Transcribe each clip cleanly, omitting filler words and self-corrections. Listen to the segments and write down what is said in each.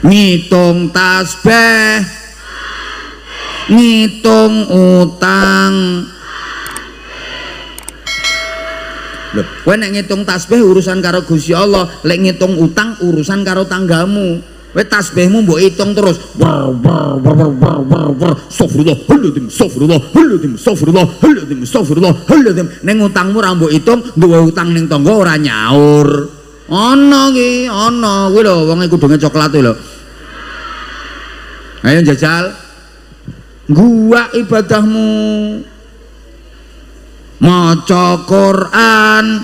ngitung tasbih, ngitung utang. Lho, kowe nek ngitung tasbih urusan karo Gusti Allah, lek ngitung utang urusan karo tanggamu. Kowe tasbihmu mbok hitung terus. Astagfirullahaladzim, astagfirullahaladzim, astagfirullahaladzim, astagfirullahaladzim. Ning utangmu ra mbok hitung, duwe utang ning tangga ora nyaur. Ana ki, ana kuwi lho wong iku kudunge coklat lho. Ayo jajal. Gua ibadahmu. Maca Quran,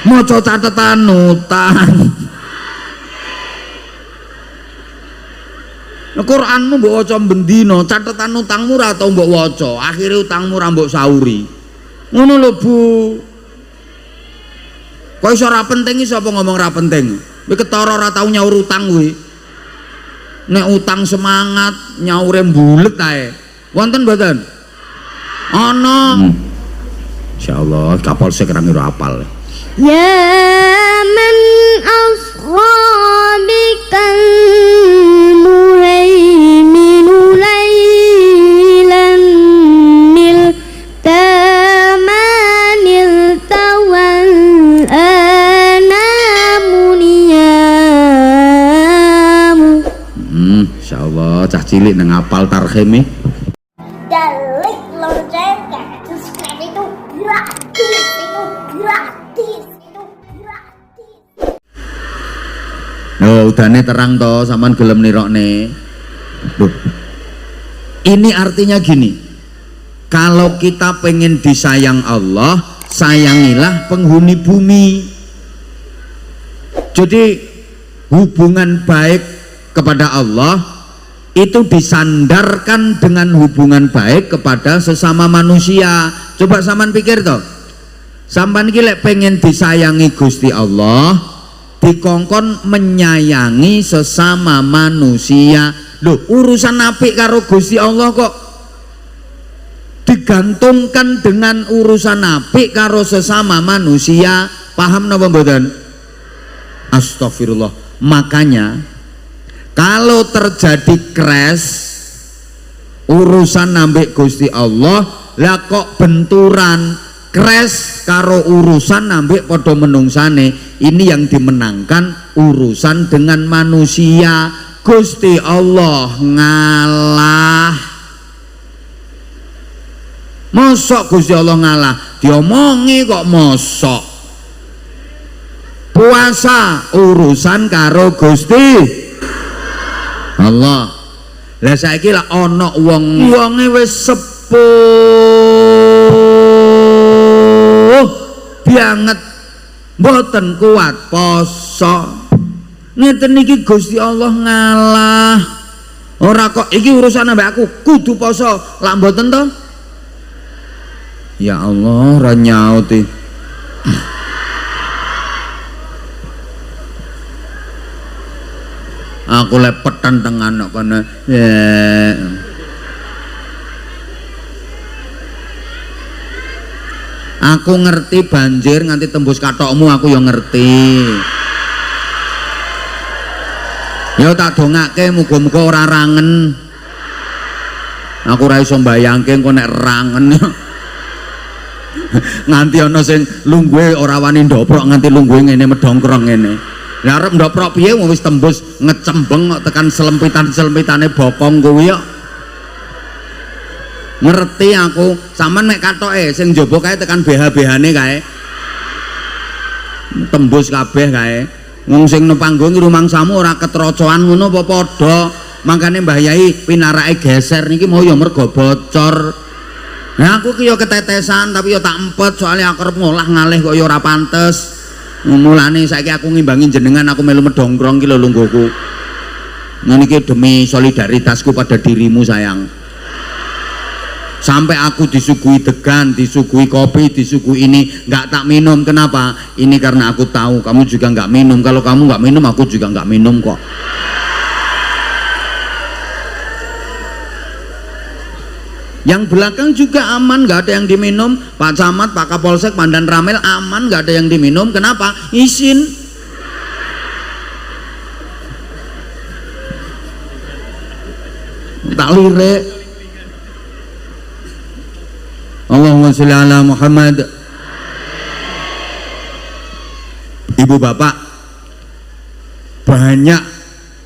maca catatan utang. Quranmu mbok waca bendina, catatan utangmu ora tau mbok waca, akhire utangmu ora mbok sauri. Ngono lho Bu. Kok iso ora penting iki sapa ngomong ora penting? Kowe ketara ora tau nyaur utang kuwi. Nek utang semangat nyaure mbulet ae. Wonten mboten? Ana. Insyaallah Kapolsek ra ngira apal. Ya man ashabikal muhaiminu laylan nil tamanil tawan anamuniyamu. Insyaallah cah cilik nang apal tarhime. Dalik lonceng subscribe itu gratis, itu gratis, itu gratis. Oh, udane terang toh, sampean gelem nirokne. Loh. Ini artinya gini. Kalau kita pengen disayang Allah, sayangilah penghuni bumi. Jadi hubungan baik kepada Allah itu disandarkan dengan hubungan baik kepada sesama manusia. Coba sampean pikir toh, sampean iki lek pengen disayangi Gusti Allah, dikongkon menyayangi sesama manusia. Loh, urusan apik karo Gusti Allah kok digantungkan dengan urusan apik karo sesama manusia. Paham napa mboten? Astagfirullah. Makanya kalau terjadi crash urusan ambek Gusti Allah, lah kok benturan crash karo urusan ambek padha menungsane, ini yang dimenangkan urusan dengan manusia. Gusti Allah ngalah. Mosok Gusti Allah ngalah? Diomongi kok mosok. Puasa urusan karo Gusti Allah. Lah saiki lak ana wonge wis sepuh banget mboten kuat poso. Ngeten iki Gusti Allah ngalah. Ora kok iki urusan ambek aku kudu poso, lak mboten to? Ya Allah, ra nyauti. Aku lepetan tengan kok kono. Aku ngerti banjir nganti tembus katokmu, aku yang ngerti. Ya tak dongake muga-muga ora rangen. Aku ora iso mbayangke engko nek rangen. Nganti ana sing lungguhe ora wani ndoprok nganti lungguhe ngene medongkrong ngene. Lah arep ndoprok piye wis tembus ngecembeng kok tekan selempitan-selempitane bokong kuwi kok. Ngerti aku, sampean nek katoke sing njaba kae tekan BH-BH-ne kae. Tembus kabeh kae. Wong sing nang panggung iki rumangsamu ora ketrocoan ngono apa padha. Mangkane Mbah Yai pinarake geser niki mau ya mergo bocor. Nah aku ki ya ketetesan tapi ya tak empet soalnya aku arep ngolah ngalih kok ya ora pantes. Mulane saiki aku ngimbangi jenengan, aku melu medongkrong ki lho lungguhku. Ngene iki demi solidaritasku pada dirimu sayang. Sampai aku disuguhi degan, disuguhi kopi, disuguhi ini nggak tak minum. Kenapa? Ini karena aku tahu kamu juga nggak minum. Kalau kamu nggak minum, aku juga nggak minum kok. Yang belakang juga aman, nggak ada yang diminum. Pak Camat, Pak Kapolsek, Pandan Ramel aman, nggak ada yang diminum. Kenapa? Izin. tak lirik. Allahumma sholli ala Muhammad. Ibu bapak, banyak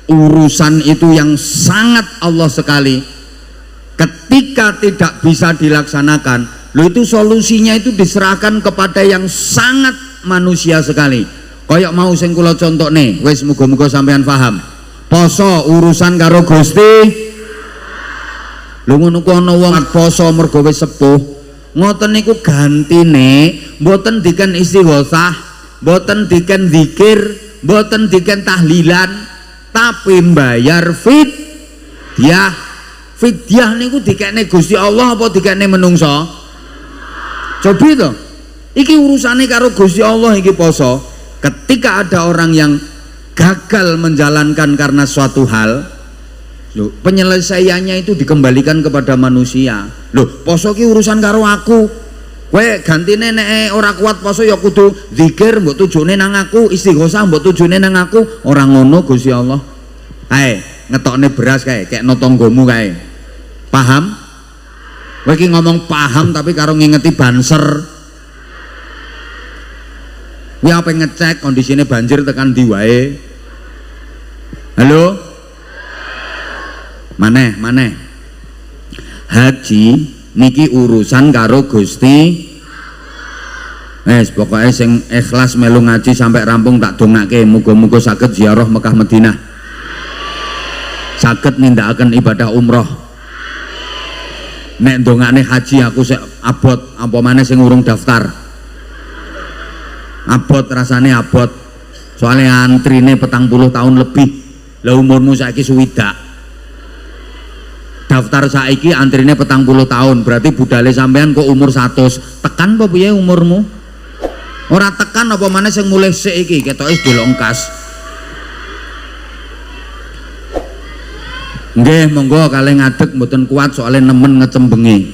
urusan itu yang sangat Allah sekali. Ketika tidak bisa dilaksanakan, lo itu solusinya itu diserahkan kepada yang sangat manusia sekali. Kayak mau sing kula contohne, wis muga-muga sampean paham. Poso urusan karo Gusti. Lho ngono ku ana wong poso mergo wis sepuh. Ngoten niku gantine mboten diken istighosah, mboten diken zikir, mboten diken tahlilan, tapi mbayar fidyah. Fidyah niku dikene Gusti Allah apa dikene menungso? Coba to. Iki urusane karo Gusti Allah iki poso. Ketika ada orang yang gagal menjalankan karena suatu hal, loh, penyelesaiannya itu dikembalikan kepada manusia. Loh, poso ki urusan karo aku. Kowe gantine nek ora kuat poso ya kudu zikir mbok tujune nang aku, istighosah mbok tujune nang aku. Ora ngono Gusti Allah. Ae, ngetokne beras kae, kekno tanggomu kae. Paham? Kowe iki ngomong paham tapi karo ngingeti banser. Kuwi apa ngecek kondisine banjir tekan ndi wae. Halo? Maneh. Haji niki urusan karo Gusti. Wes pokoke sing ikhlas melu ngaji sampai rampung tak dongake muga-muga saged ziarah Mekah Madinah. Saged nindakaken ibadah umroh. Nek ndongakne haji aku sik abot apa maneh sing urung daftar. Abot rasane abot. Soalnya antrine 40 tahun lebih. Lah umurmu saiki suwidak. Daftar saiki antrine 40 tahun, berarti budale sampean kok umur 100. Tekan apa piye umurmu? Ora tekan apa maneh sing mulih sik iki ketoke delongkas. Nggih, monggo kalih ngadeg mboten kuat soalnya nemen ngecembengi.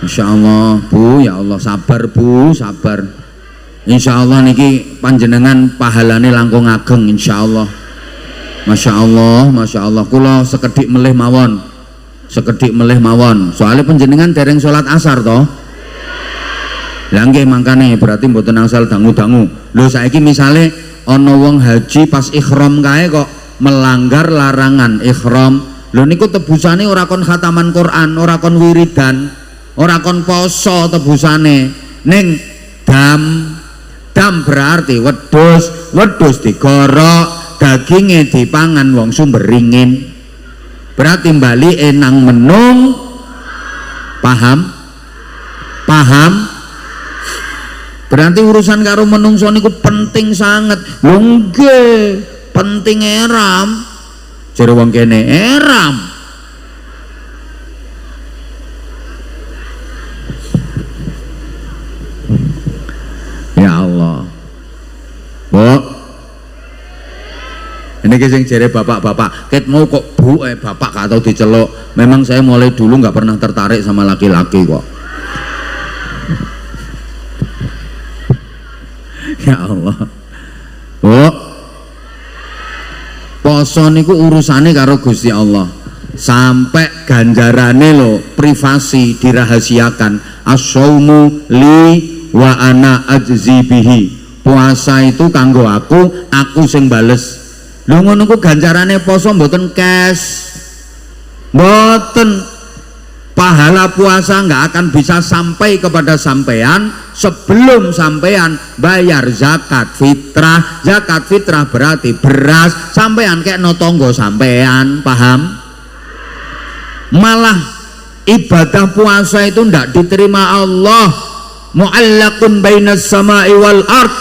Masyaallah, Bu, ya Allah sabar Bu, sabar. Insyaallah niki panjenengan pahalane langkung ageng insyaallah. Masya Allah, kula sekedhik melih mawon. Soalnya panjenengan dereng salat asar toh. Lah nggih mangkane berarti mboten angsal dangu-dangu. Lho saiki misale ana wong haji pas ihram kae kok melanggar larangan ihram. Lho niku tebusane ora kon khataman Quran, ora kon wiridan, ora kon poso tebusane. Ning dam berarti wedhus digorok, daginge dipangan wong sumber ringin. Berarti bali enang menung. Paham? Berarti urusan karo menungso niku penting sangat. Lho nggih, penting eram. Jare wong kene eram. Ya Allah. Bu. Ini sing jare bapak-bapak, ket mau kok Bu bapak gak tau diceluk. Memang saya mulai dulu nggak pernah tertarik sama laki-laki kok. Ya Allah. Bu. Poso niku urusane karo Gusti Allah. Sampai ganjarane lo privasi dirahasiakan. As-shaumu li wa ana ajzi bihi. Puasa itu kanggo aku sing bales. Lho ngono ku ganjarane poso mboten cash. Mboten. Pahala puasa nggak akan bisa sampai kepada sampean sebelum sampean bayar zakat fitrah. Zakat fitrah berarti beras sampean kayak notonggo sampean, paham? Malah ibadah puasa itu ndak diterima Allah. Mu'allaqun bainas sama'i wal ard,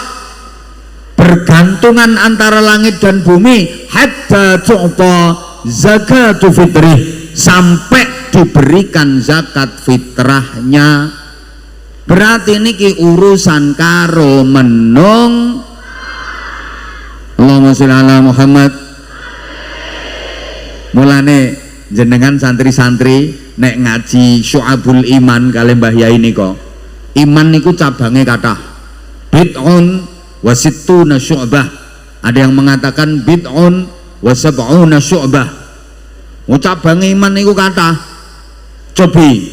bergantungan antara langit dan bumi. Hatta tu'ta zakatu fitrih, sampai diberikan zakat fitrahnya. Berarti niki urusan karo menung. Allahumma sholli ala Muhammad. Mulane jenengan santri-santri nek ngaji Syu'abul Iman kali Mbah Yai nika, iman niku cabange kathah. Bid'un wa sittuna syu'bah. Ada yang mengatakan bid'un wa sab'una syu'bah. Cabang iman niku kathah. Cobi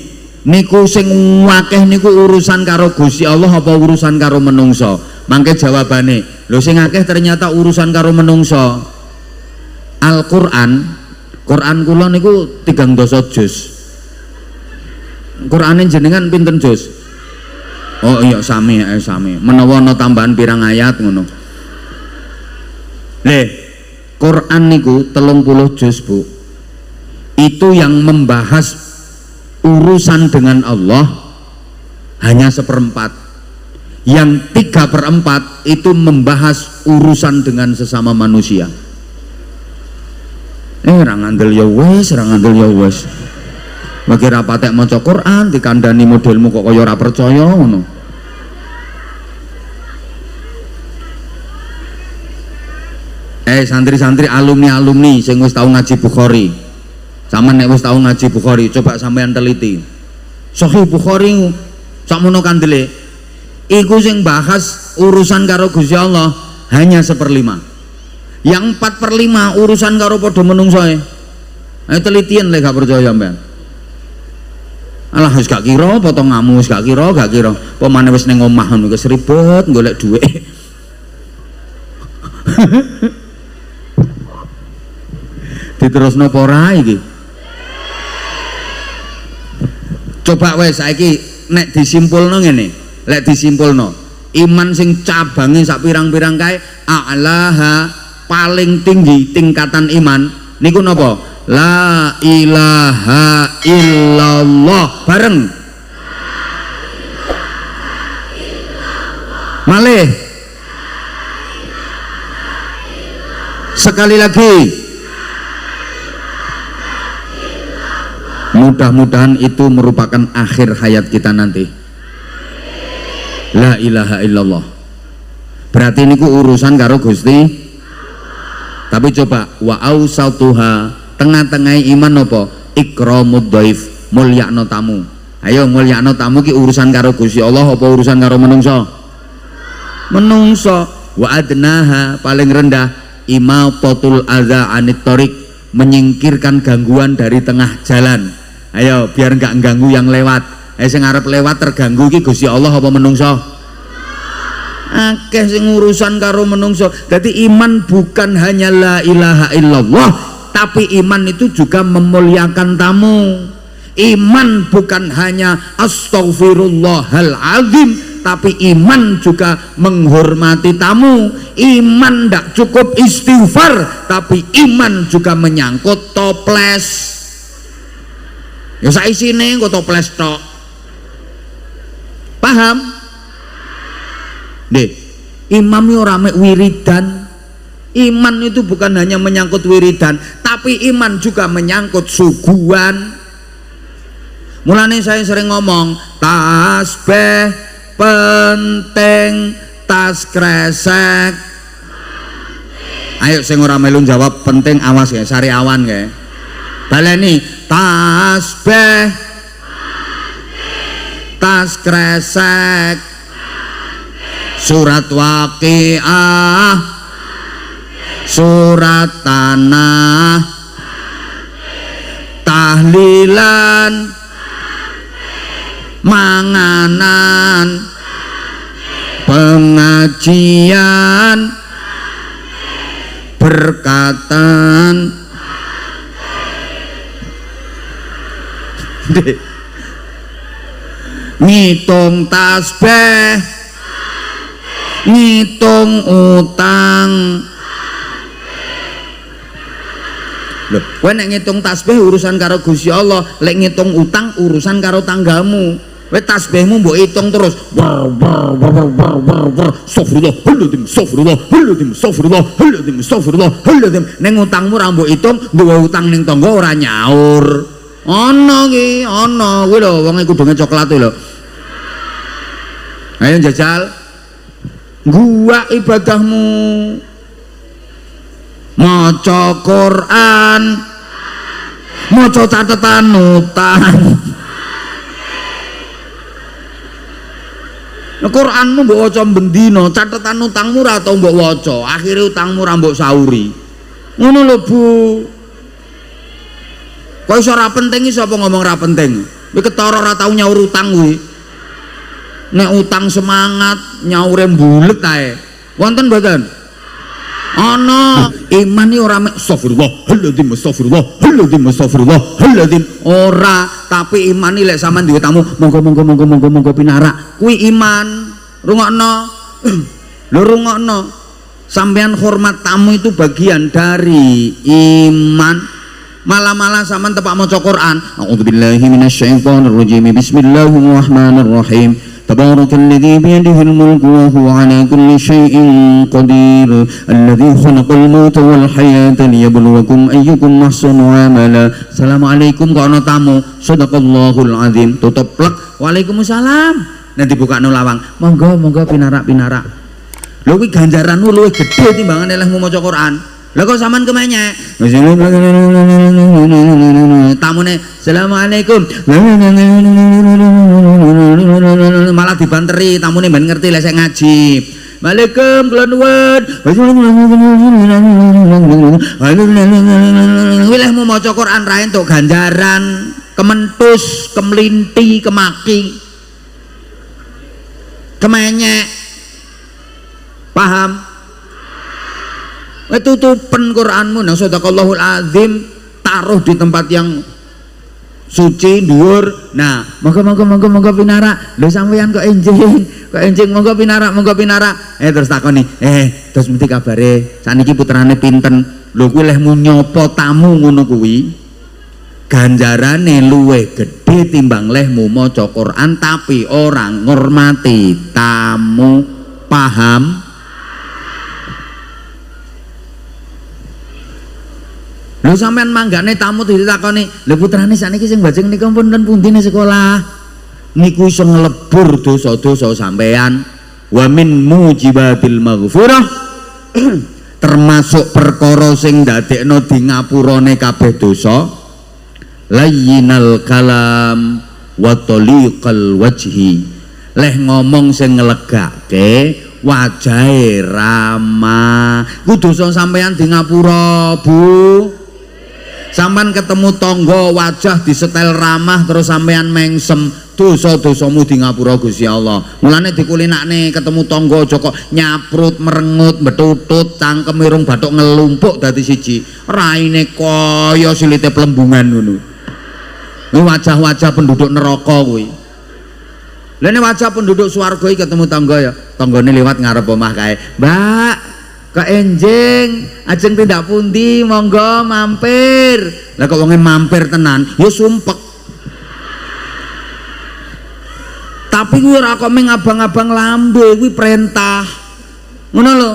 niku sing akeh niku urusan karo Gusti Allah apa urusan karo menungso? Mangke jawabane, lho sing akeh ternyata urusan karo menungso. Al-Qur'an, Quran kula niku 3 juz. Qur'ane jenengan pinten juz? Oh iya sami sami. Menawa ana tambahan pirang ayat ngono. Quran niku 30 juz, Bu. Itu yang membahas urusan dengan Allah hanya 1/4. Yang 3/4 itu membahas urusan dengan sesama manusia. Ra ngandel ya wis, ra ngandel ya wis. Bagi rapatek maca Quran dikandani modelmu kok kaya ora percaya ngono. Santri-santri alumni sing wis tau ngaji Bukhari. Sampeyan nek wis tau ngaji Bukhari, coba sampean teliti. Sahih Bukhari sakmono kandele. Iku sing bahas urusan karo Gusti Allah hanya 1/5. Yang 4/5 urusan karo padha menungsoe. Ayo telitian lek gak percaya sampean. Alah wis gak kira potonganmu wis gak kira. Pemane wis ning omah ngono wis ribet golek dhuwit. Diterusno apa ora iki? Coba wis saiki nek disimpulno ngene. Lek disimpulno, iman sing cabange sak pirang-pirang kae a'laha paling tinggi tingkatan iman niku napa? La ilaha illallah. Bareng. Malih. Sekali lagi. Mudah-mudahan itu merupakan akhir hayat kita nanti. La ilaha illallah. Berarti niku urusan karo Gusti. Tapi coba wa ausatuha, tengah-tengah iman apa? Ikramud dhaif, mulyakno tamu. Ayo mulyakno tamu ki urusan karo Gusti Allah apa urusan karo menungso? Menungso. Wa adnaha, paling rendah imatatul adza anit thoriq, menyingkirkan gangguan dari tengah jalan. Ayo biar enggak ganggu yang lewat. Sing arep lewat terganggu ki Gusti Allah apa menungso? Akeh sing urusan karo menungso. Jadi iman bukan hanya la ilaha illallah, tapi iman itu juga memuliakan tamu. Iman bukan hanya astaghfirullahal azim, tapi iman juga menghormati tamu. Iman ndak cukup istighfar, tapi iman juga menyangkut toples. Ya saisine kok toples tok. Paham? Deh, imam yo rame wiridan. Iman itu bukan hanya menyangkut wiridan, tapi iman juga menyangkut suguhan. Mulane saya sering ngomong, tasbih penting, tas kresek. Ayo sing ora melu jawab penting awas ya, sari awan ya. Baleni tasbih tas kresek, surat waqiah, surat tanah, tahlilan, manganan, pengajian, berkatan. Ngitung tasbih, ngitung utang. Loh, kowe nek ngitung tasbih urusan karo Gusti Allah, lek ngitung utang urusan karo tanggamu. Kowe tasbihmu mbok hitung terus. Astagfirullahaladzim. Ning utangmu ra mbok hitung, duwe utang ning tangga ora nyaur. Ana ki, ana kuwi lho wong iku donge coklat lho. Ayo jajal. Gua ibadahmu. Maca Quran, maca catatan utang. Quranmu mbok waca bendina, catatan utangmu ora tau mbok waca, akhire utangmu ra mbok sauri. Ngono lho Bu. Kok iso ora penting iso apa ngomong ora penting? Kowe ketara ora tau nyaur utang kuwi. Nek utang semangat nyaure mbulet ae. Wonten mboten? Ana iman iki ora astagfirullahaladzim astagfirullahaladzim ora, tapi iman iki lek sampean duwe tamu monggo pinarak kuwi iman. Rungokno. Lho rungokno. Sampean hormat tamu itu bagian dari iman. Malah sampean tepak maca Quran. A'udzubillahi minasyaitonirrajim. Bismillahirrahmanirrahim. Tabarakalladzi biyadihil mulku wa huwa 'ala kulli syai'in qadir. Alladzi khalaqal mauta wal hayata liyabluwakum ayyukum ahsanu 'amala. Assalamualaikum kok ana tamu. Shadaqallahul azim. Tutup plek. Waalaikumsalam. Nanti bukakno lawang. Monggo pinarak. Lho kuwi ganjaranmu luwih gedhe timbangan elehmu maca Quran. Lah kok sampean kemenyek. Tamune Assalamualaikum. Malah dibanteri tamune ben ngerti lek sik ngaji. Waalaikum kula nuwun. Wilehmu maca Quran ra entuk ganjaran, kementus, kemlinti, kemaki. Kemenyek. Paham? Tutupen Quranmu nang sadaqallahul azim, taruh di tempat yang suci dhuwur. Nah, monggo pinarak. Lho sampeyan kok enjing monggo pinarak. Terus takoni, terus mesti kabare saniki putrane pinten? Lho kuwi lehmu nyopo tamu ngono kuwi ganjarane luwih gedhe timbang lehmu maca Quran tapi orang ngormati tamu. Paham? Lho sampean manggane tamu ditakoni, lho putrane sakniki sing bajeng nika pun pundi sekolah? Niku iso nglebur dosa-dosa sampean. Wa min mujibatil maghfirah termasuk perkara sing ndadekno di ngapurane kabeh dosa. Layyinal kalam wa taliqal wajhi. Leh ngomong sing nglegake, wajahe ramah. Ku dosa sampean di ngapura, Bu. Sampean ketemu tonggo wajah disetel ramah terus sampean mengsem, dosa-dosamu di ngapura Gusti Allah. Mulane dikulinakne ketemu tonggo aja kok nyaprut merengut betutut cangkem irung bathuk ngelumpuk dadi siji. Raine kaya silite plembungan ngono. Kuwi wajah-wajah penduduk neraka kuwi. Lha nek wajah penduduk swarga iki ketemu tonggo ya, tanggane liwat ngarep omah kae. Mbak, kok enjing ajeng tindak pundi monggo mampir. Lah kok wonge mampir tenan ya sumpek. Tapi kuwi ora kok ming abang-abang lambe, kuwi perintah ngono lho.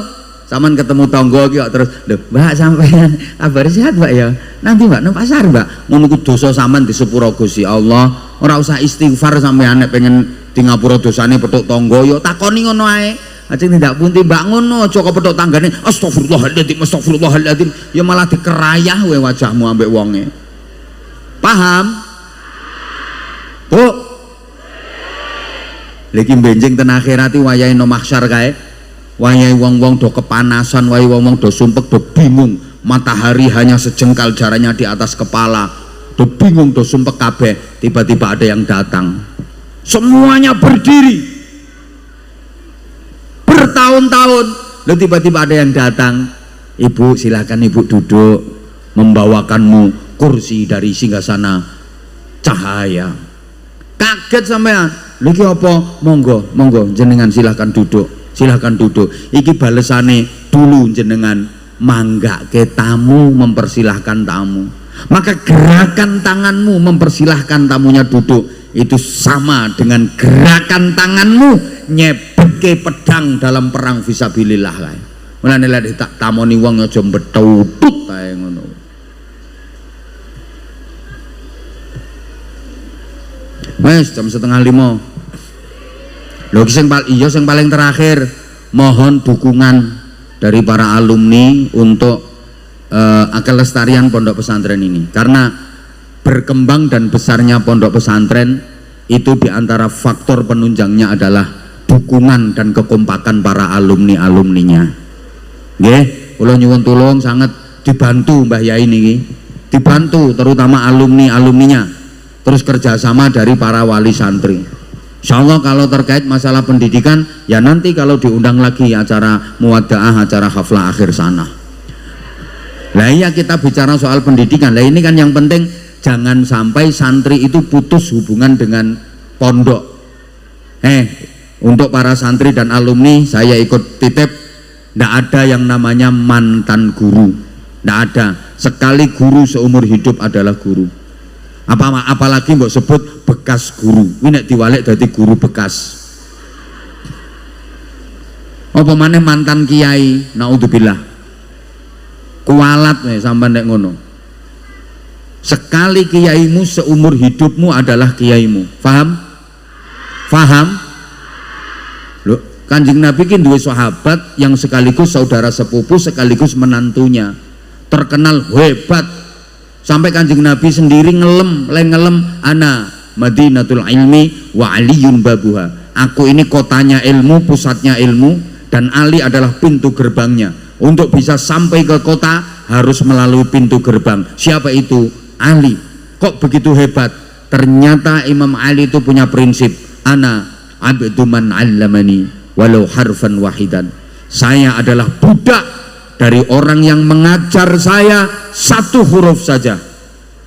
Saman ketemu tangga iki kok terus lho Mbak sampean kabar sehat Mbak ya, nanti Mbak nang pasar Mbak. Ngono ku dosa sampean di sepura Gusti Allah. Ora usah istighfar sampean nek pengen di ngapura dosane petuk tangga ya takoni ngono ae. Ajeng tindak pundi Mbak ngono aja kok petuk tanggane astagfirullahaladzim ya malah dikerayah we wajahmu ambek wonge. Paham? Bu. Lagi benjing ten akhirat iki wayahe no mahsyar kae. Wayahe wong-wong do kepanasan, wayahe wong-wong do sumpek, do bingung. Matahari hanya sejengkal jaraknya di atas kepala. Do bingung, do sumpek kabeh. Tiba-tiba ada yang datang. Semuanya berdiri. Bertahun-tahun lalu tiba-tiba ada yang datang. Ibu silakan ibu duduk, membawakanmu kursi dari singgasana cahaya. Kaget sampean, lagi apa? Monggo jenengan silakan duduk, iki balesane dulu jenengan manggake tamu, mempersilahkan tamu. Maka gerakan tanganmu mempersilahkan tamunya duduk itu sama dengan gerakan tanganmu nyebeke pedang dalam perang fisabilillah kae. Mulane lek tak tamoni wong aja mbetutut kae ngono. Wes jam 4:30. Lho sing paling terakhir mohon dukungan dari para alumni untuk kelestarian pondok pesantren ini, karena berkembang dan besarnya pondok pesantren itu diantara faktor penunjangnya adalah dukungan dan kekompakan para alumninya. Nggih, kula nyuwun tulung sangat dibantu Mbah Yai niki, dibantu terutama alumninya, terus kerjasama dari para wali santri. Insya Allah kalau terkait masalah pendidikan ya nanti kalau diundang lagi acara muwada'ah, acara haflah akhir sana. Lah iya kita bicara soal pendidikan, lah ini kan yang penting jangan sampai santri itu putus hubungan dengan pondok. Untuk para santri dan alumni saya ikut titip, tidak ada yang namanya mantan guru, tidak ada. Sekali guru seumur hidup adalah guru. Apalagi mbok sebut bekas guru, ini nek diwalik dadi guru bekas. Apa maneh mantan kiai, naudzubillah. Kualat nih sampean nek ngono. Sekali kiaimu seumur hidupmu adalah kiaimu. Faham? Faham? Loh, Kanjeng Nabi kan dua sahabat yang sekaligus saudara sepupu sekaligus menantunya. Terkenal hebat. Sampai Kanjeng Nabi sendiri ngelem ana Madinatul Ilmi wa Aliyun babuha. Aku ini kotanya ilmu, pusatnya ilmu, dan Ali adalah pintu gerbangnya. Untuk bisa sampai ke kota harus melalui pintu gerbang. Siapa itu? Ali. Kok begitu hebat? Ternyata Imam Ali itu punya prinsip, ana abdu man 'allamani walau harfan wahidan. Saya adalah budak dari orang yang mengajar saya satu huruf saja.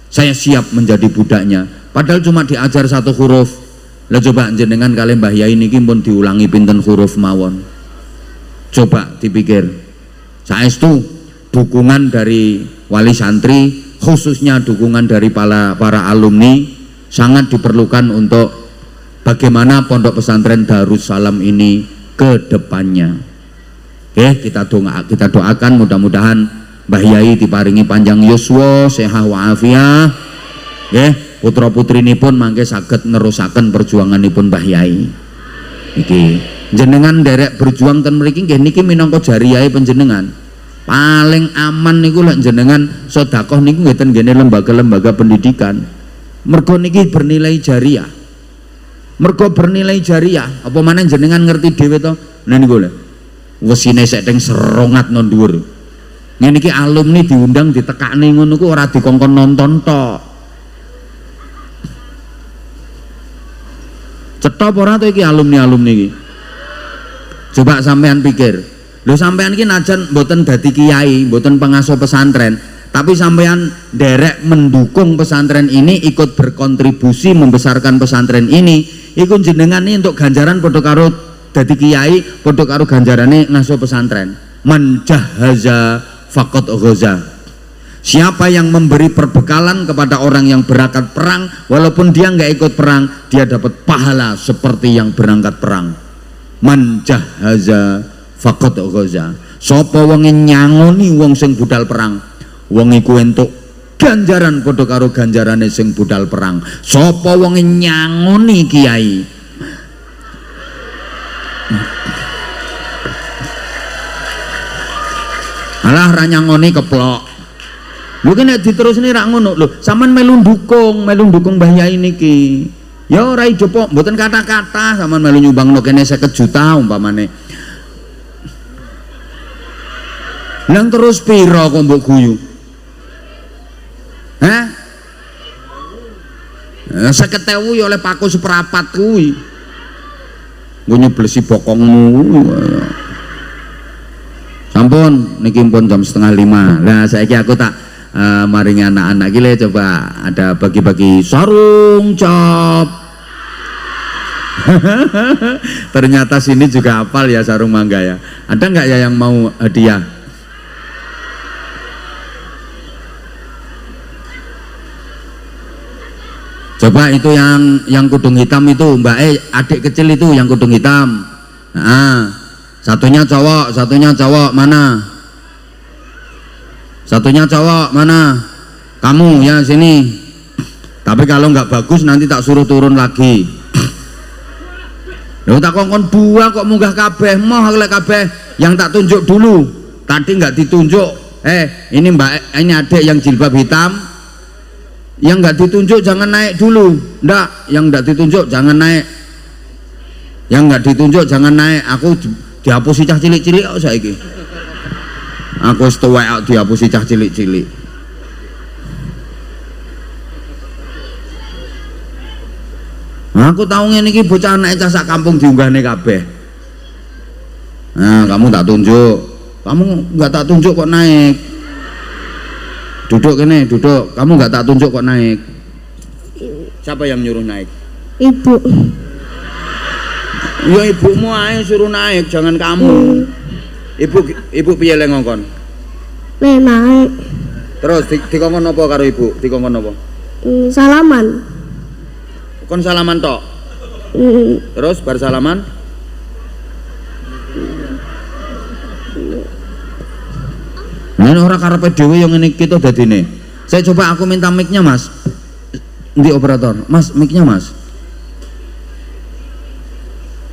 Saya siap menjadi budaknya. Padahal cuma diajar satu huruf. Lah coba jenengan kalian Mbah Yai niki pun diulangi pinten huruf mawon. Coba dipikir. Saestu dukungan dari wali santri, khususnya dukungan dari para alumni sangat diperlukan untuk bagaimana pondok pesantren Darussalam ini ke depannya. Oke, kita doakan mudah-mudahan Mbah Yai diparingi panjang yuswa, sehat wa afiah. Nggih, putra-putrinipun mangke saged nerusaken perjuanganipun Mbah Yai. Iki jenengan derek berjuang ten mriki nggih niki minangka jariyahe panjenengan. Paling aman niku lek jenengan sedekah niku nggih ten ngene lembaga-lembaga pendidikan. Mergo niki bernilai jariah. Mergo bernilai jariah, apa maneh jenengan ngerti dhewe to? Nah niku lho. Wesine sek teng serongat non dhuwur. Ngene iki alumni diundang ditekakne ngono ku ora dikongkon nonton tok. Cetha ora to iki alumni-alumni iki? Coba sampean pikir. Lho sampean iki najan mboten dadi kiai, mboten pengasuh pesantren, tapi sampean derek mendukung pesantren ini, ikut berkontribusi membesarkan pesantren ini, iku jenengan ini untuk ganjaran padha karo dadi kiai, padha karo ganjarane ngasuh pesantren. Man jahaza faqad ghaza. Siapa yang memberi perbekalan kepada orang yang berangkat perang, walaupun dia nggak ikut perang, dia dapat pahala seperti yang berangkat perang. Man jahaza faqad ghaza. Sapa wong nyangoni wong sing budal perang, wong iku entuk ganjaran padha karo ganjarane sing budal perang. Sapa wong nyangoni kiai, alah ra nyangoni keplok. Lho ki nek diterusne ra ngono lho, sampean melu ndukung Mbah Yai niki. Ya ora ijo kok, mboten kata-kata sampean melu nyumbangno kene 50 juta umpamane. Lang terus pira kok mbok guyu? Hah? 50.000 ya oleh paku seprapat kuwi. Nggo nyeblesi bokongmu. Sampun niki pun jam 4:30. Lah saiki aku tak maringi anak-anak iki le, coba ada bagi-bagi sarung cap. Ternyata sini juga hafal ya sarung mangga ya. Ada nggak ya yang mau hadiah? Coba itu yang kudung hitam itu, Mbak adik kecil itu yang kudung hitam. Nah, satunya cowok mana? Satunya cowok mana? Kamu ya sini. Tapi kalau nggak bagus nanti tak suruh turun lagi. Loh tak kongkon dua kok munggah kabeh, moh lek kabeh yang tak tunjuk dulu. Tadi nggak ditunjuk. Ini Mbak, ini adik yang jilbab hitam. Yang nggak ditunjuk jangan naik dulu. Ndak, yang nggak ditunjuk jangan naik. Yang nggak ditunjuk jangan naik. Aku dihapusi cah cilik-cilik kok saiki. Aku wis tuwek dihapusi cah cilik-cilik. Aku tahu ngene iki bocah anake cah sak kampung diunggahne kabeh. Nah, kamu tak tunjuk. Kamu nggak tak tunjuk kok naik. Duduk kene, duduk. Kamu nggak tak tunjuk kok naik. Siapa yang nyuruh naik? Ibu. Ya ibumu ae suruh naik, jangan kamu. Ibu piye le ngongkon? Naik. Terus dikongkon apa karo ibu? Dikongkon apa? Salaman. Kon salaman tok. Terus bar salaman? Ini orang karepe dhewe yang ngene iki to dadine. Saya coba aku minta mic-nya, Mas. Ndi operator? Mas, mic-nya, Mas.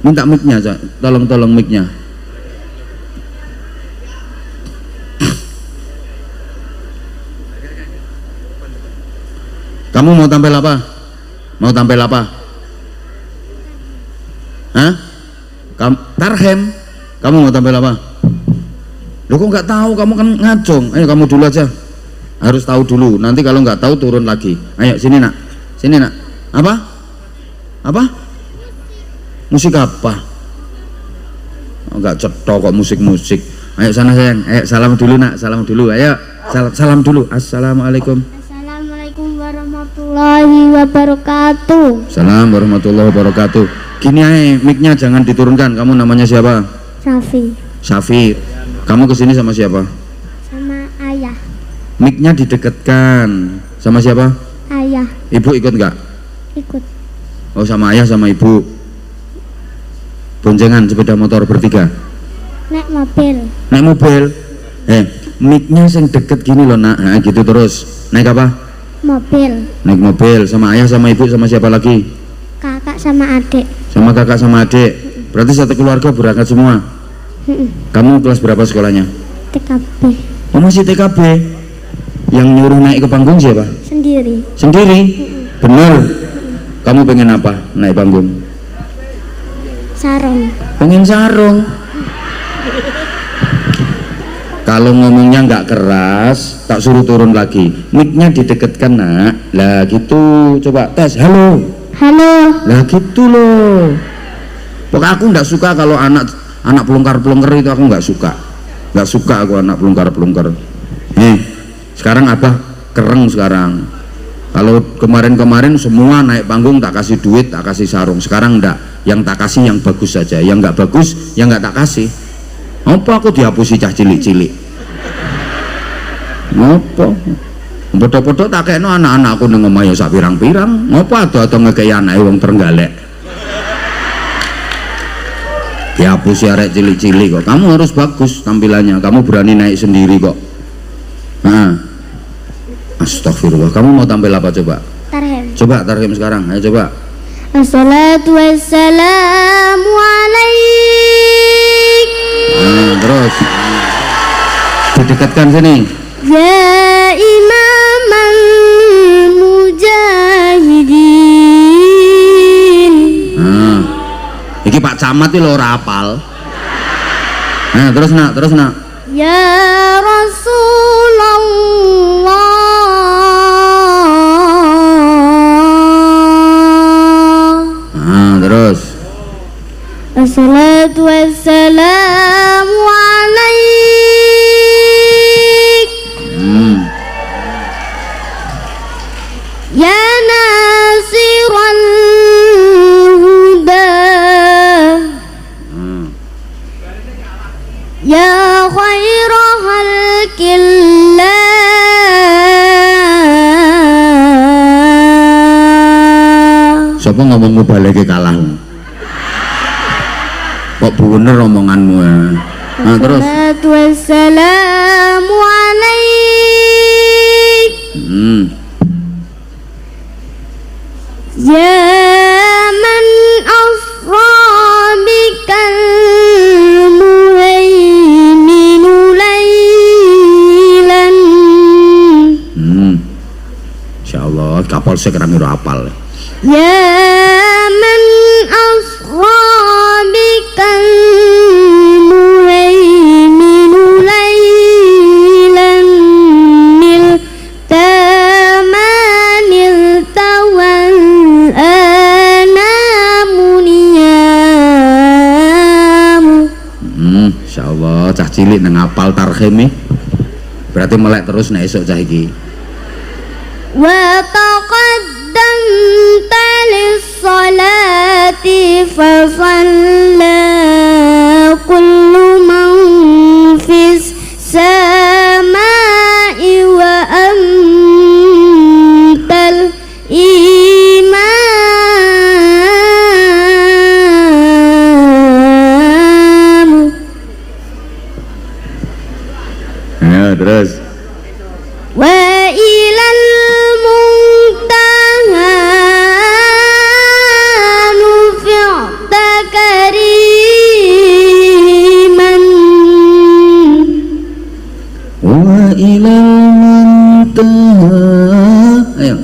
Minta mic-nya, tolong mic-nya. Kamu mau tampil apa? Mau tampil apa? Hah? Tarhem. Kamu mau tampil apa? Loh kok nggak tahu? Kamu kan ngacung. Ayo kamu dulu aja. Harus tahu dulu. Nanti kalau nggak tahu turun lagi. Ayo sini nak. Sini nak. Apa? Apa? Musik apa? Oh, nggak cetok kok musik-musik. Ayo sana sayang. Ayo salam dulu nak. Salam dulu. Ayo salam dulu. Assalamualaikum. Assalamualaikum warahmatullahi wabarakatuh. Salam warahmatullahi wabarakatuh. Gini aja, mic-nya jangan diturunkan. Kamu namanya siapa? Safi. Safi. Kamu kesini sama siapa? Sama ayah. Mic-nya didekatkan. Sama siapa? Ayah. Ibu ikut nggak? Ikut. Oh sama ayah sama ibu. Boncengan sepeda motor bertiga. Naik mobil. Naik mobil. Mic-nya sing deket gini loh nak. Nah, gitu terus. Naik apa? Mobil. Naik mobil sama ayah sama ibu sama siapa lagi? Kakak sama adik. Sama kakak sama adik. Berarti satu keluarga berangkat semua. Kamu kelas berapa sekolahnya? TKB. Oh masih TKB. Yang nyuruh naik ke panggung siapa? Sendiri. Sendiri? Bener? Kamu pengen apa naik panggung? Sarung. Pengen sarung. Kalau ngomongnya nggak keras, tak suruh turun lagi. Mic-nya didekatkan nak. Lah gitu, coba tes. Halo. Halo. Lah gitu loh. Pokoknya aku nggak suka kalau anak pelungkar-pelungkar itu aku nggak suka. Nggak suka aku anak pelungkar-pelungkar. Sekarang abah kereng sekarang. Kalau kemarin-kemarin semua naik panggung tak kasih duit, tak kasih sarung. Sekarang enggak. Yang tak kasih yang bagus saja. Yang nggak bagus, yang nggak tak kasih. Apa aku dihapusi cah cilik-cilik? Apa? Bodoh-bodoh tak kena anak-anakku nang omahe sak pirang-pirang. Ngapa ado-ado ngekeki anake wong Trenggalek? Dihapusi arek cilik-cilik kok. Kamu harus bagus tampilannya. Kamu berani naik sendiri kok. Nah. Astagfirullah. Kamu mau tampil apa coba? Tarhem. Coba tarhem sekarang. Ayo coba. Assalatu wassalamu alaik. Terus didekatkan sini. Ya imaman mujahidin. Iki Pak Camat iki lho ora apal. Nah, terus nak. Ya Rasulullah. Terus. Assalatu wassalamu alaik. Ya nasiral huda. Ya khaira halqillah. Siapa ngomong mubaleke kalah? Kok bener omonganmu ya? Nah, terus. Assalatu wassalamu alaik. Ya man asra bikal muhaiminu laylan. Insyaallah Kapolsek ra miro apal. Ya man asra bikal muhaiminu laylan nil tamanil tawal ana tarhimi. Berarti melek terus nek esuk cah iki. Wa taqaddamta lis-salati fa shalla kullu man fis samai wa antal imam. Ya, terus. Wa ilal muntaha nufi'ta kariman. Wa ilal muntaha. Ayo.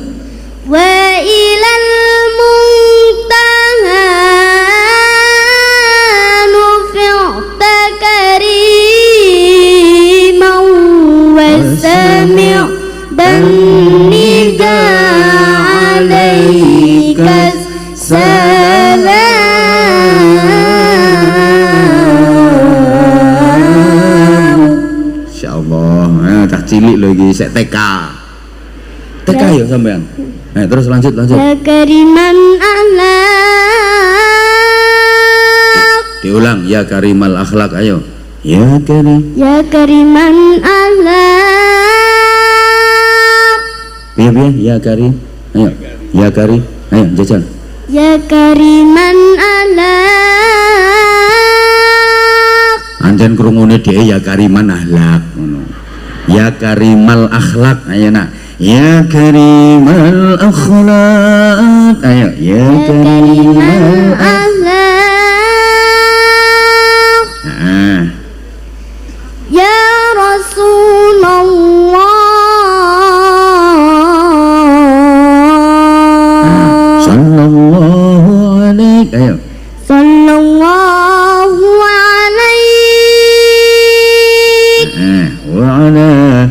Wa ilal muntaha nufi'ta kariman wa sami' dan nida alaika salam. Insyaallah. Cah cilik lho iki sik TK. TK ya sampean. Terus lanjut. Ya kariman akhlak. Diulang, ya karimal akhlak, ayo. Ya karim. Ya kariman akhlak. Piye ya karim. Ayo. Ya karim. Ayo jajal. Ya kariman akhlak. Anjen krungune dhewe ya kariman akhlak ngono. Ya karimal akhlak, ayo nak. Ya karimal akhlak. Ayo, ya karimal akhlak. Ya Rasulullah sallallahu alaihi. Ayo. sallallahu alaihi wa ala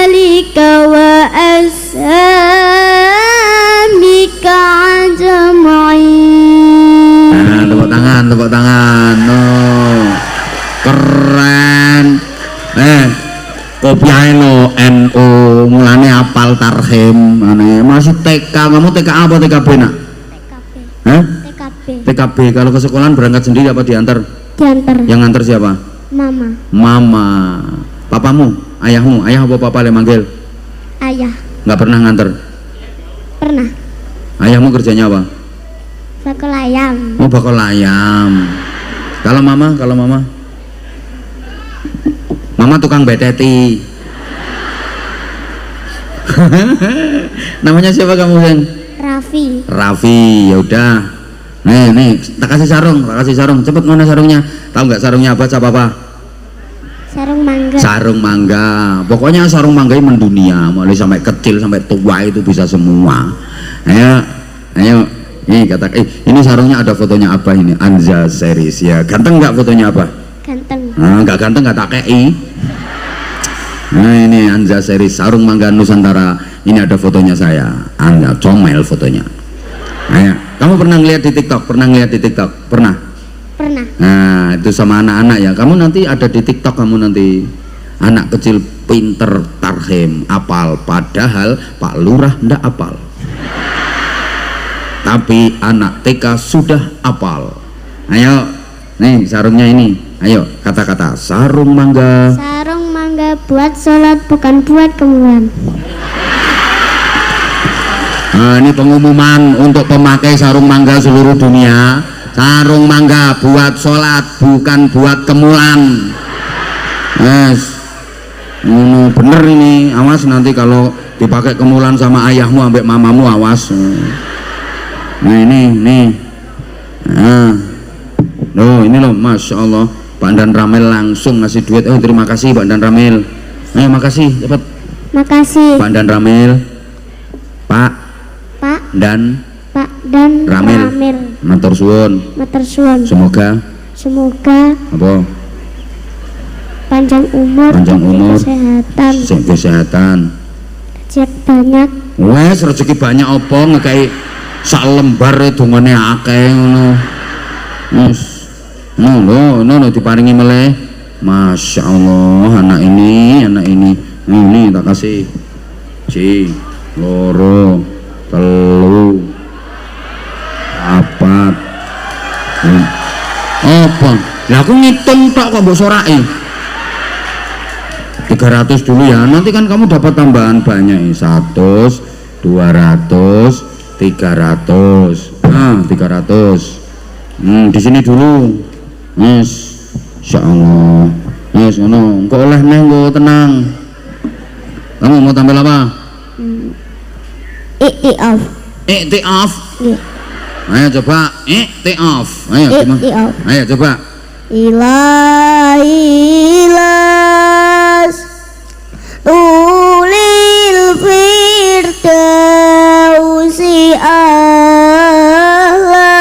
alika wa ashabika ajma'in. Tepuk tangan. Keren. Kopiahe lo NU mulane apal tarhim. Masih TK, kamu TK apa TKB nak? TKB. Kalau ke sekolahan berangkat sendiri apa diantar? Diantar. Yang ngantar siapa? Mama. Papamu, ayahmu, ayah apa papa le manggil? Ayah. Nggak pernah nganter? Pernah. Ayahmu kerjanya apa? Bakal ayam. Oh, bakal ayam. Kalau mama? Mama tukang beteti. Namanya siapa kamu, Seng? Raffi. Ya udah. Nih, tak kasih sarung. Cepet mana sarungnya? Tahu nggak sarungnya apa? Cap apa? Sarung mangga. Pokoknya sarung mangga ini mendunia, mulai sampai kecil sampai tua itu bisa semua. Ayo. Nih ini sarungnya ada fotonya apa ini? Anza series ya. Ganteng nggak fotonya apa? Ganteng. Nggak ganteng nggak tak kei. Nah ini Anza series sarung mangga Nusantara. Ini ada fotonya saya. Anda comel fotonya. Ayo. Kamu pernah ngeliat di TikTok? Pernah? Nah itu sama anak-anak ya. Kamu nanti ada di TikTok, kamu nanti anak kecil pinter tarhim, apal. Padahal Pak Lurah ndak apal. Tapi anak TK sudah apal. Ayo, nih sarungnya ini. Ayo kata-kata sarung mangga. Sarung mangga buat sholat, bukan buat kemulan. Nah, ini pengumuman untuk pemakai sarung mangga seluruh dunia. Sarung mangga buat sholat, bukan buat kemulan. Bener ini, awas nanti kalau dipakai kemulan sama ayahmu ambek mamamu, awas. Nah ini. Ini loh, Masya Allah. Pak Dan Ramil langsung ngasih duit. Terima kasih Pak Dan Ramil. Makasih, cepat. Makasih. Pak Dan Ramil. Pak Dan Ramil. Matur suwun. Semoga apa? Panjang umur. Kesehatan. Rezeki banyak. Wes rezeki banyak apa ngekei sak lembar dungane akeh ngono. Ngono diparingi meleh. Masya Allah, anak ini ini tak kasih loro telu papat apa lah aku ngitung tok kok mbok soraki 300 dulu ya, nanti kan kamu dapat tambahan banyak 100 200 300 300 di sini dulu yes. Insyaallah yes ngono engko oleh neh engko tenang. Kamu mau tampil apa? I'tikaf. I'tikaf. Iya. Ayo coba i'tikaf. Ayo gimana? Ayo coba. Ilailas ulil firdausi ahla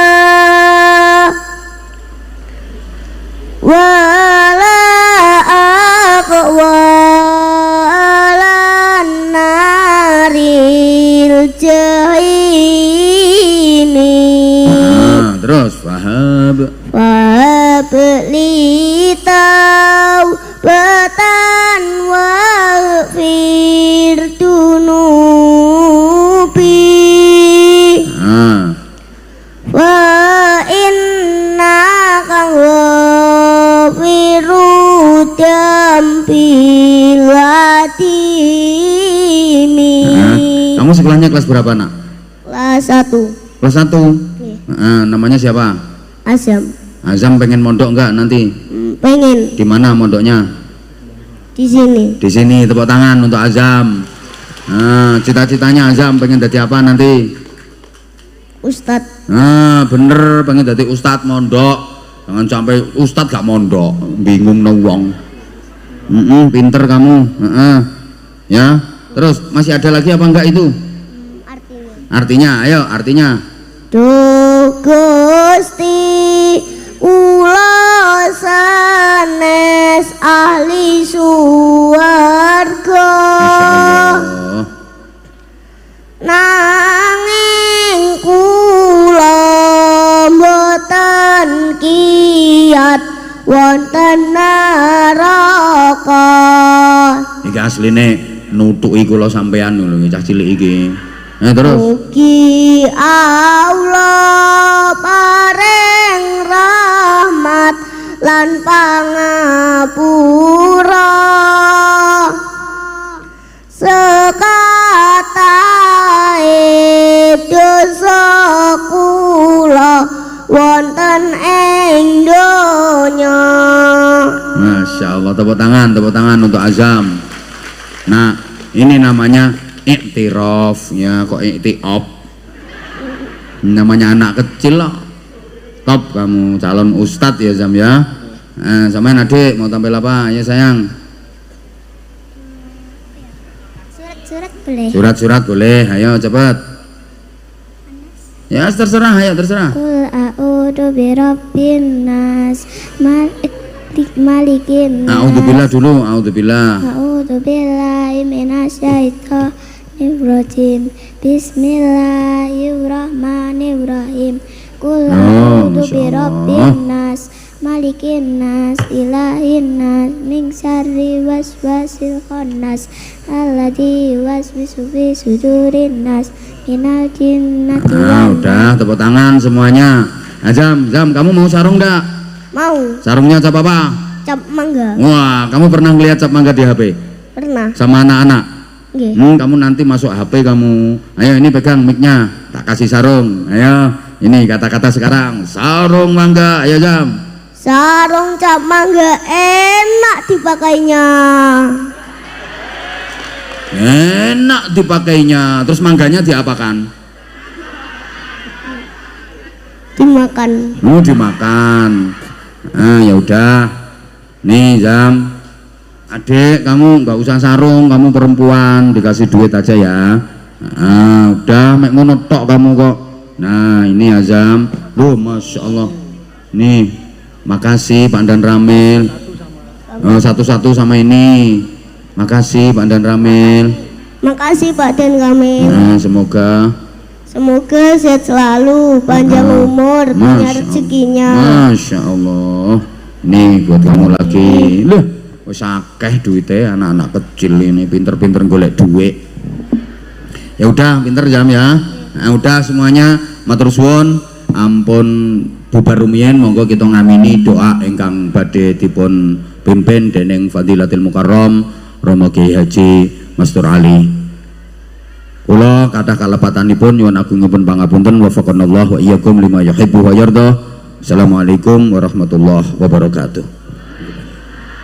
wala aqwalan naril jahini. Terus wahab beli taubatan waghfir dunubi wa innaka ghafiru dambil wadimi. Kamu sekolahnya kelas berapa nak? Kelas 1. Kelas 1? Namanya siapa? Azam. Azam pengen mondok enggak nanti? Pengen. Di mana mondoknya? Di sini. Di sini, tepuk tangan untuk Azam. Cita-citanya Azam pengen jadi apa nanti? Ustadz. Bener pengen jadi ustadz mondok. Jangan sampai ustadz gak mondok, bingung no wong. Pinter kamu. Ya. Terus masih ada lagi apa enggak itu? Artinya, ayo artinya. Duh Gusti ula sanes ahli suwarga nanging kula mboten kiyat wonten neraka. Iki asline nutuki kula sampean lho cah cilik iki. Terus mugi Allah paring rahmat lan pangapura sekatahe dosa kula wonten ing donya. Masya Allah, tepuk tangan untuk Azam. Nah ini namanya iktiraf ya, kok iktiaf namanya anak kecil loh. Top kamu calon ustadz ya Zam ya. Samain adik mau tampil apa ya sayang? Surat-surat boleh. Surat-surat boleh, ayo cepet. Ya terserah, ayo terserah. Qul a'udzu birabbin nas malikin nas. A'udzubillah dulu, a'udzubillah. A'udzu billahi minasyaitonir rajim. Bismillahirrahmanirrahim. Qul a'udzu birabbin nas malikin nas ilahin nas min syarri waswasil khannas alladzi yuwaswisu fi sudurin nas minal jinnati wan. Udah tepuk tangan semuanya. Azam, kamu mau sarung enggak? Mau. Sarungnya cap apa? Cap mangga. Wah, kamu pernah ngeliat cap mangga di HP? Pernah. Sama anak-anak? Nggih. Kamu nanti masuk HP kamu. Ayo ini pegang mic-nya, tak kasih sarung. Ayo, ini kata-kata sekarang. Sarung mangga, ayo Jam. Sarung cap mangga enak dipakainya. Enak dipakainya. Terus mangganya diapakan? Dimakan. Dimakan. Ya udah. Nih Jam. Adik, kamu nggak usah sarung, kamu perempuan, dikasih duit aja ya. Udah, mek ngono tok kamu kok. Nah, ini Azam. Loh, Masya Allah. Nih, makasih Pak Dan Ramil. Satu-satu sama ini. Makasih Pak Dan Ramil. Makasih Pak Dan Ramil. Semoga sehat selalu, panjang umur, banyak rezekinya. Masya Allah. Nih buat kamu lagi. Loh, wis akeh duitnya anak-anak kecil ini pinter-pinter golek duit. Ya udah pinter jam ya. Nah, udah semuanya matur suwun, ampun bubar rumiyin monggo kita ngamini doa ingkang badhe dipun pimpin dening Fadilatil Mukarram Romo Kiai Haji Mastur Ali. Kula kathah kalepatanipun nyuwun agungipun pangapunten wa faqanallahu wa iyyakum lima yuhibbu wa yarda. Assalamualaikum warahmatullahi wabarakatuh.